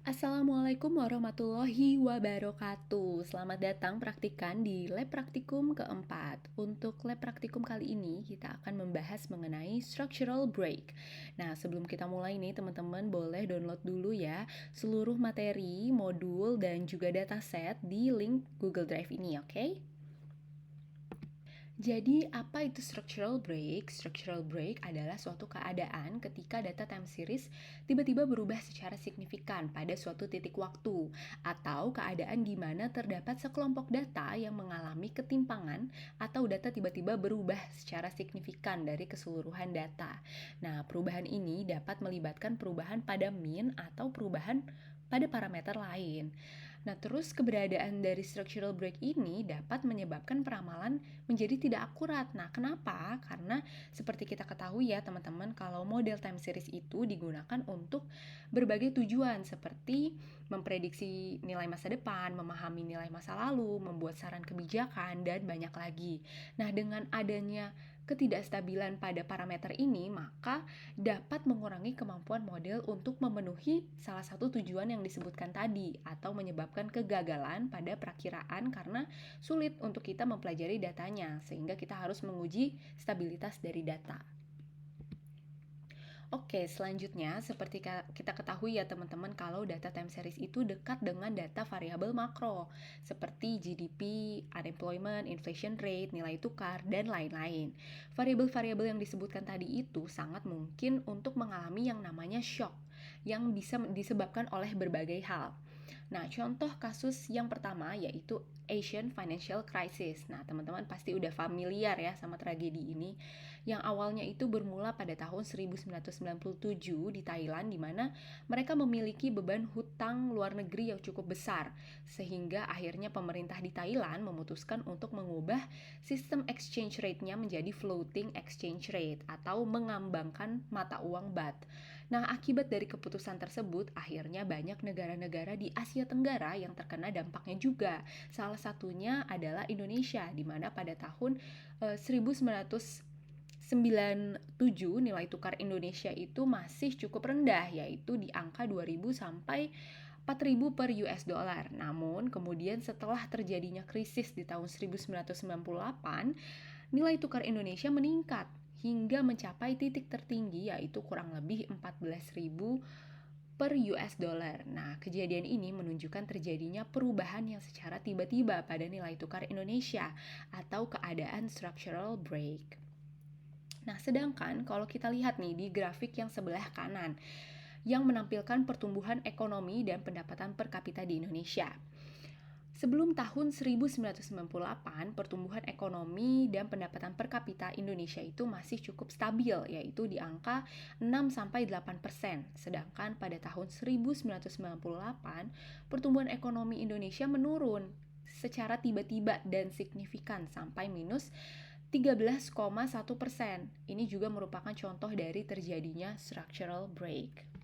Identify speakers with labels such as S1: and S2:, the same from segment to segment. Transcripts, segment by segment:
S1: Assalamualaikum warahmatullahi wabarakatuh. Selamat datang praktikan di lab praktikum keempat. Untuk lab praktikum kali ini kita akan membahas mengenai structural break. Nah, sebelum kita mulai nih teman-teman boleh download dulu ya seluruh materi, modul, dan juga dataset di link Google Drive ini, oke? Jadi, apa itu structural break? Structural break adalah suatu keadaan ketika data time series tiba-tiba berubah secara signifikan pada suatu titik waktu, atau keadaan di mana terdapat sekelompok data yang mengalami ketimpangan atau data tiba-tiba berubah secara signifikan dari keseluruhan data. Nah, perubahan ini dapat melibatkan perubahan pada mean atau perubahan pada parameter lain. Nah, terus keberadaan dari structural break ini dapat menyebabkan peramalan menjadi tidak akurat. Nah, kenapa? Karena seperti kita ketahui ya teman-teman, kalau model time series itu digunakan untuk berbagai tujuan seperti memprediksi nilai masa depan, memahami nilai masa lalu, membuat saran kebijakan, dan banyak lagi. Nah, dengan adanya ketidakstabilan pada parameter ini, maka dapat mengurangi kemampuan model untuk memenuhi salah satu tujuan yang disebutkan tadi, atau menyebabkan kegagalan pada perakiraan karena sulit untuk kita mempelajari datanya, sehingga kita harus menguji stabilitas dari data. Oke, selanjutnya seperti kita ketahui ya teman-teman, kalau data time series itu dekat dengan data variabel makro seperti GDP, unemployment, inflation rate, nilai tukar, dan lain-lain. Variabel-variabel yang disebutkan tadi itu sangat mungkin untuk mengalami yang namanya shock yang bisa disebabkan oleh berbagai hal. Nah, contoh kasus yang pertama yaitu Asian Financial Crisis. Nah, teman-teman pasti udah familiar ya sama tragedi ini, yang awalnya itu bermula pada tahun 1997 di Thailand, di mana mereka memiliki beban hutang luar negeri yang cukup besar, sehingga akhirnya pemerintah di Thailand memutuskan untuk mengubah sistem exchange rate-nya menjadi floating exchange rate atau mengambangkan mata uang baht. Nah, akibat dari keputusan tersebut, akhirnya banyak negara-negara di Asia Tenggara yang terkena dampaknya juga. Salah satunya adalah Indonesia, di mana pada tahun 1997 nilai tukar Indonesia itu masih cukup rendah, yaitu di angka 2.000 sampai 4.000 per US dollar. Namun, kemudian setelah terjadinya krisis di tahun 1998, nilai tukar Indonesia meningkat hingga mencapai titik tertinggi, yaitu kurang lebih 14.000 per US dollar. Nah, kejadian ini menunjukkan terjadinya perubahan yang secara tiba-tiba pada nilai tukar Indonesia atau keadaan structural break. Nah, sedangkan kalau kita lihat nih di grafik yang sebelah kanan yang menampilkan pertumbuhan ekonomi dan pendapatan per kapita di Indonesia. Sebelum tahun 1998, pertumbuhan ekonomi dan pendapatan per kapita Indonesia itu masih cukup stabil, yaitu di angka 6-8%. Sedangkan pada tahun 1998, pertumbuhan ekonomi Indonesia menurun secara tiba-tiba dan signifikan sampai minus 13,1%. Ini juga merupakan contoh dari terjadinya structural break.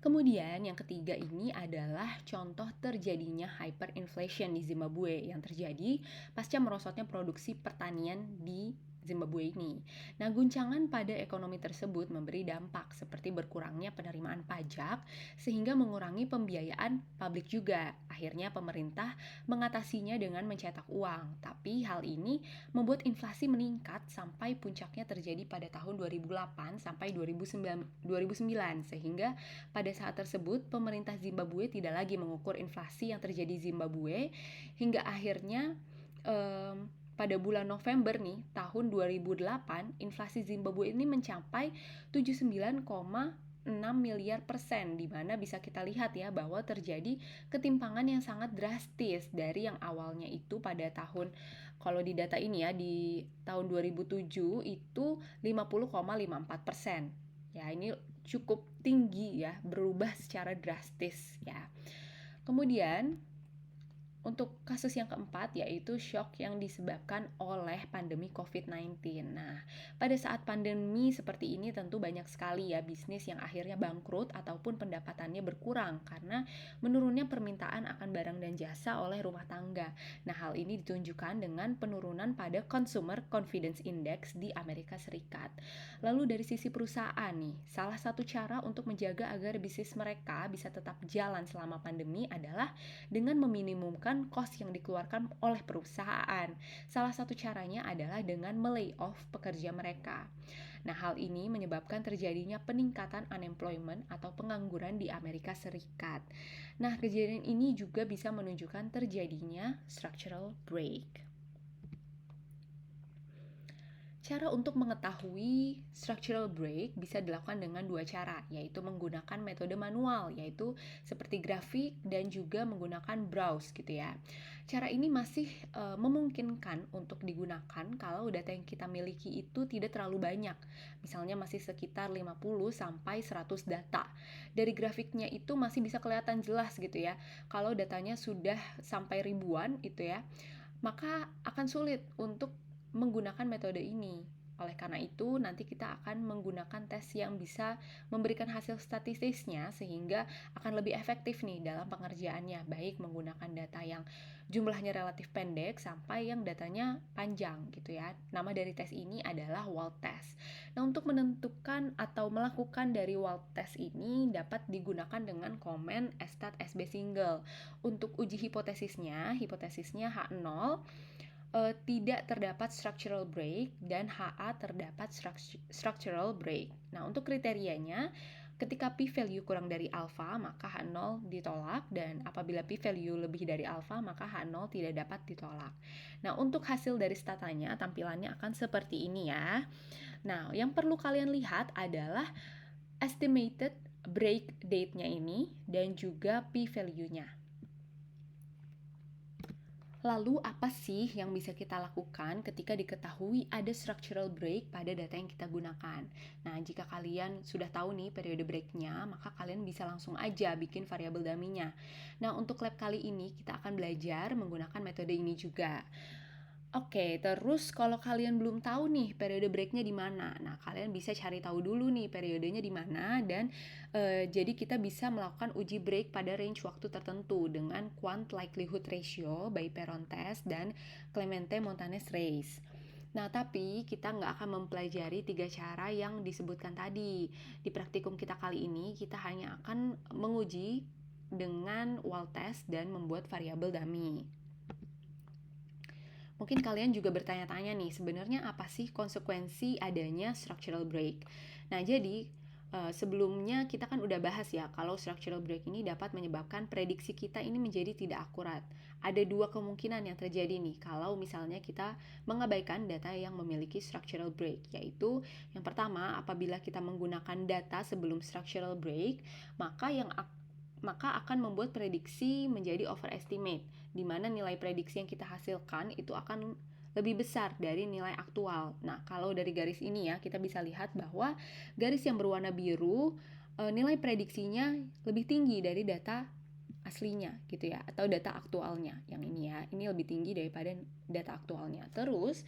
S1: Kemudian yang ketiga ini adalah contoh terjadinya hyperinflation di Zimbabwe yang terjadi pasca merosotnya produksi pertanian di Zimbabwe ini. Nah, guncangan pada ekonomi tersebut memberi dampak seperti berkurangnya penerimaan pajak sehingga mengurangi pembiayaan publik juga. Akhirnya pemerintah mengatasinya dengan mencetak uang. Tapi hal ini membuat inflasi meningkat sampai puncaknya terjadi pada tahun 2008 sampai 2009 sehingga pada saat tersebut, pemerintah Zimbabwe tidak lagi mengukur inflasi yang terjadi di Zimbabwe hingga akhirnya pada bulan November nih, tahun 2008, inflasi Zimbabwe ini mencapai 79,6 miliar persen, di mana bisa kita lihat ya bahwa terjadi ketimpangan yang sangat drastis dari yang awalnya itu pada tahun, kalau di data ini ya, di tahun 2007 itu 50,54%. Ya, ini cukup tinggi ya, berubah secara drastis ya. Kemudian untuk kasus yang keempat yaitu shock yang disebabkan oleh pandemi COVID-19. Nah, pada saat pandemi seperti ini tentu banyak sekali ya bisnis yang akhirnya bangkrut ataupun pendapatannya berkurang karena menurunnya permintaan akan barang dan jasa oleh rumah tangga. Nah, hal ini ditunjukkan dengan penurunan pada Consumer Confidence Index di Amerika Serikat. Lalu dari sisi perusahaan nih, salah satu cara untuk menjaga agar bisnis mereka bisa tetap jalan selama pandemi adalah dengan meminimumkan cost yang dikeluarkan oleh perusahaan. Salah satu caranya adalah dengan melay off pekerja mereka. Nah, hal ini menyebabkan terjadinya peningkatan unemployment atau pengangguran di Amerika Serikat. Nah, kejadian ini juga bisa menunjukkan terjadinya structural break. Cara untuk mengetahui structural break bisa dilakukan dengan dua cara, yaitu menggunakan metode manual, yaitu seperti grafik dan juga menggunakan browse gitu ya. Cara ini masih memungkinkan untuk digunakan kalau data yang kita miliki itu tidak terlalu banyak. Misalnya masih sekitar 50 sampai 100 data. Dari grafiknya itu masih bisa kelihatan jelas gitu ya. Kalau datanya sudah sampai ribuan itu ya, maka akan sulit untuk menggunakan metode ini. Oleh karena itu, nanti kita akan menggunakan tes yang bisa memberikan hasil statistisnya sehingga akan lebih efektif nih dalam pengerjaannya, baik menggunakan data yang jumlahnya relatif pendek sampai yang datanya panjang gitu ya. Nama dari tes ini adalah WALT test. Nah, untuk menentukan atau melakukan dari WALT test ini dapat digunakan dengan komen stat SB single. Untuk uji hipotesisnya H0 tidak terdapat structural break dan HA terdapat structural break. Nah, untuk kriterianya, ketika p-value kurang dari alfa, maka H0 ditolak, dan apabila p-value lebih dari alfa, maka H0 tidak dapat ditolak. Nah, untuk hasil dari statanya, tampilannya akan seperti ini ya. Nah, yang perlu kalian lihat adalah estimated break date-nya ini dan juga p-value-nya. Lalu apa sih yang bisa kita lakukan ketika diketahui ada structural break pada data yang kita gunakan? Nah, jika kalian sudah tahu nih periode breaknya, maka kalian bisa langsung aja bikin variabel dummy-nya. Nah, untuk lab kali ini kita akan belajar menggunakan metode ini juga. Oke, terus kalau kalian belum tahu nih periode breaknya di mana, nah kalian bisa cari tahu dulu nih periodenya di mana dan jadi kita bisa melakukan uji break pada range waktu tertentu dengan quant likelihood ratio by Perron test dan Clemente-Montanes race. Nah, tapi kita nggak akan mempelajari 3 cara yang disebutkan tadi. Di praktikum kita kali ini, kita hanya akan menguji dengan WALT test dan membuat variabel dummy. Mungkin kalian juga bertanya-tanya nih, sebenarnya apa sih konsekuensi adanya structural break? Nah, jadi sebelumnya kita kan udah bahas ya, kalau structural break ini dapat menyebabkan prediksi kita ini menjadi tidak akurat. Ada dua kemungkinan yang terjadi nih, kalau misalnya kita mengabaikan data yang memiliki structural break, yaitu yang pertama, apabila kita menggunakan data sebelum structural break, maka akan membuat prediksi menjadi overestimate, di mana nilai prediksi yang kita hasilkan itu akan lebih besar dari nilai aktual. Nah, kalau dari garis ini ya, kita bisa lihat bahwa garis yang berwarna biru nilai prediksinya lebih tinggi dari data aslinya gitu ya, atau data aktualnya. Yang ini ya, ini lebih tinggi daripada data aktualnya. Terus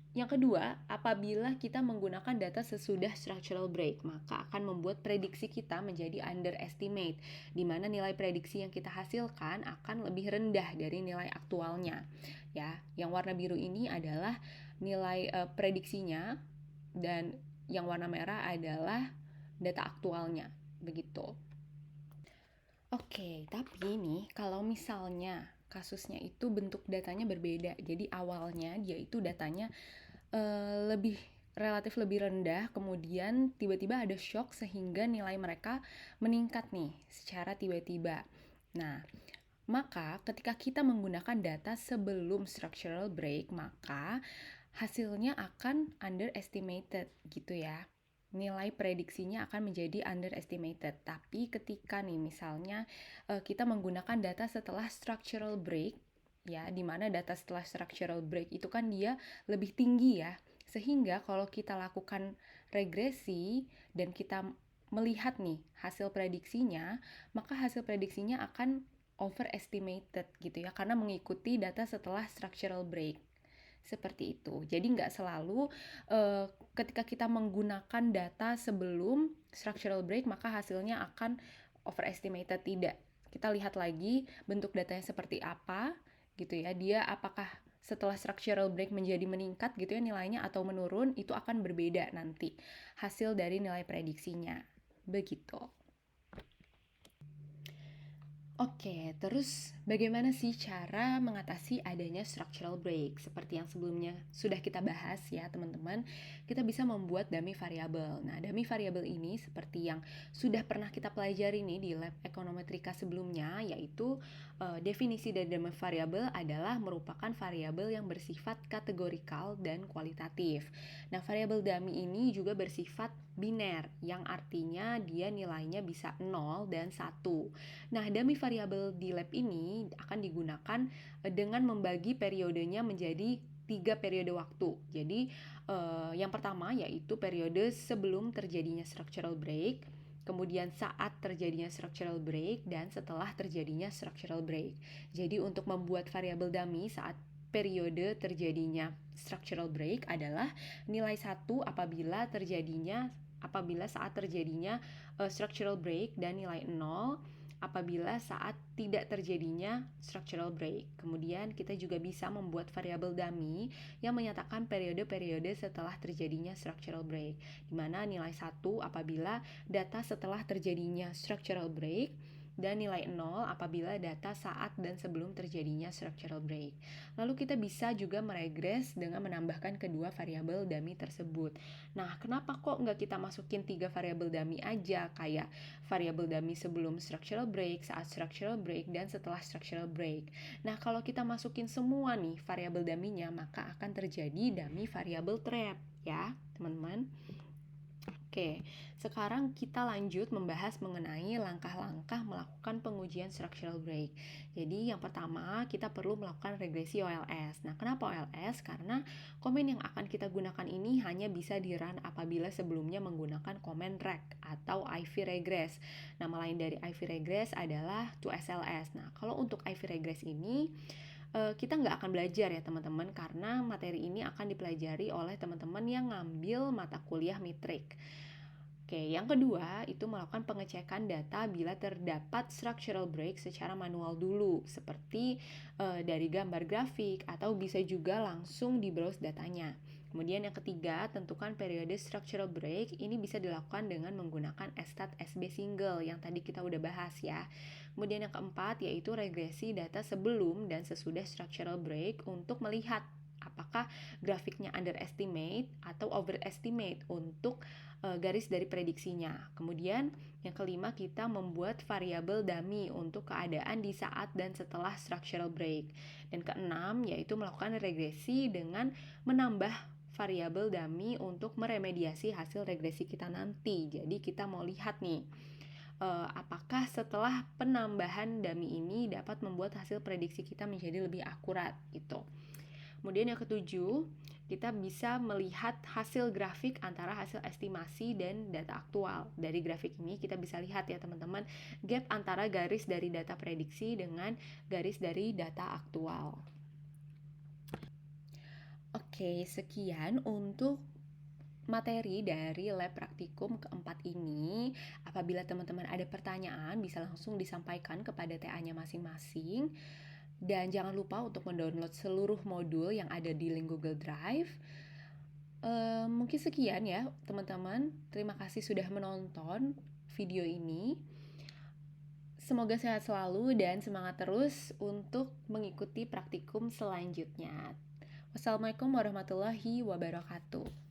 S1: yang kedua, apabila kita menggunakan data sesudah structural break, maka akan membuat prediksi kita menjadi underestimate, di mana nilai prediksi yang kita hasilkan akan lebih rendah dari nilai aktualnya. Ya, yang warna biru ini adalah nilai prediksinya, dan yang warna merah adalah data aktualnya, begitu. Oke, tapi nih kalau misalnya kasusnya itu bentuk datanya berbeda, jadi awalnya dia itu datanya relatif lebih rendah, kemudian tiba-tiba ada shock sehingga nilai mereka meningkat nih secara tiba-tiba. Nah, maka ketika kita menggunakan data sebelum structural break, maka hasilnya akan underestimated gitu ya. Nilai prediksinya akan menjadi underestimated. Tapi ketika nih misalnya kita menggunakan data setelah structural break, ya, di mana data setelah structural break itu kan dia lebih tinggi ya. Sehingga kalau kita lakukan regresi dan kita melihat nih hasil prediksinya, maka hasil prediksinya akan overestimated gitu ya, karena mengikuti data setelah structural break. Seperti itu. Jadi nggak selalu ketika kita menggunakan data sebelum structural break maka hasilnya akan overestimated, tidak. Kita lihat lagi bentuk datanya seperti apa gitu ya. Dia apakah setelah structural break menjadi meningkat gitu ya nilainya atau menurun, itu akan berbeda nanti hasil dari nilai prediksinya. Begitu. Oke, terus bagaimana sih cara mengatasi adanya structural break? Seperti yang sebelumnya sudah kita bahas ya teman-teman, kita bisa membuat dummy variable. Nah, dummy variable ini seperti yang sudah pernah kita pelajari nih di lab ekonometrika sebelumnya, yaitu definisi dari dummy variable adalah merupakan variabel yang bersifat kategorikal dan kualitatif. Nah, variabel dummy ini juga bersifat biner, yang artinya dia nilainya bisa 0 dan 1. Nah, dummy variabel di lab ini akan digunakan dengan membagi periodenya menjadi 3 periode waktu. Jadi, yang pertama yaitu periode sebelum terjadinya structural break, kemudian saat terjadinya structural break, dan setelah terjadinya structural break. Jadi, untuk membuat variabel dummy saat periode terjadinya structural break adalah nilai 1 apabila saat terjadinya structural break, dan nilai 0 apabila saat tidak terjadinya structural break. Kemudian kita juga bisa membuat variabel dummy yang menyatakan periode-periode setelah terjadinya structural break, di mana nilai 1 apabila data setelah terjadinya structural break, dan nilai 0 apabila data saat dan sebelum terjadinya structural break. Lalu kita bisa juga meregres dengan menambahkan kedua variabel dummy tersebut. Nah, kenapa kok nggak kita masukin 3 variabel dummy aja, kayak variabel dummy sebelum structural break, saat structural break, dan setelah structural break. Nah, kalau kita masukin semua nih variabel dummy-nya, maka akan terjadi dummy variable trap ya, teman-teman. Oke, sekarang kita lanjut membahas mengenai langkah-langkah melakukan pengujian structural break. Jadi yang pertama kita perlu melakukan regresi OLS. Nah, kenapa OLS? Karena komen yang akan kita gunakan ini hanya bisa di-run apabila sebelumnya menggunakan komen reg atau IV regress. Nama lain dari IV regress adalah 2SLS. Nah, kalau untuk IV regress ini kita nggak akan belajar ya teman-teman, karena materi ini akan dipelajari oleh teman-teman yang ngambil mata kuliah metrik. Oke, yang kedua itu melakukan pengecekan data bila terdapat structural break secara manual dulu, seperti dari gambar grafik atau bisa juga langsung di browse datanya. Kemudian yang ketiga, tentukan periode structural break. Ini bisa dilakukan dengan menggunakan stat SB single yang tadi kita udah bahas ya. Kemudian yang keempat yaitu regresi data sebelum dan sesudah structural break untuk melihat apakah grafiknya underestimate atau overestimate untuk garis dari prediksinya. Kemudian yang kelima kita membuat variabel dummy untuk keadaan di saat dan setelah structural break. Dan keenam yaitu melakukan regresi dengan menambah variabel dummy untuk meremediasi hasil regresi kita nanti. Jadi kita mau lihat nih apakah setelah penambahan dummy ini dapat membuat hasil prediksi kita menjadi lebih akurat gitu. Kemudian yang ketujuh, kita bisa melihat hasil grafik antara hasil estimasi dan data aktual. Dari grafik ini kita bisa lihat ya teman-teman, gap antara garis dari data prediksi dengan garis dari data aktual. Oke, sekian untuk materi dari lab praktikum keempat ini. Apabila teman-teman ada pertanyaan, bisa langsung disampaikan kepada TA-nya masing-masing. Dan jangan lupa untuk mendownload seluruh modul yang ada di link Google Drive. Mungkin sekian ya teman-teman. Terima kasih sudah menonton video ini. Semoga sehat selalu dan semangat terus untuk mengikuti praktikum selanjutnya. Wassalamualaikum warahmatullahi wabarakatuh.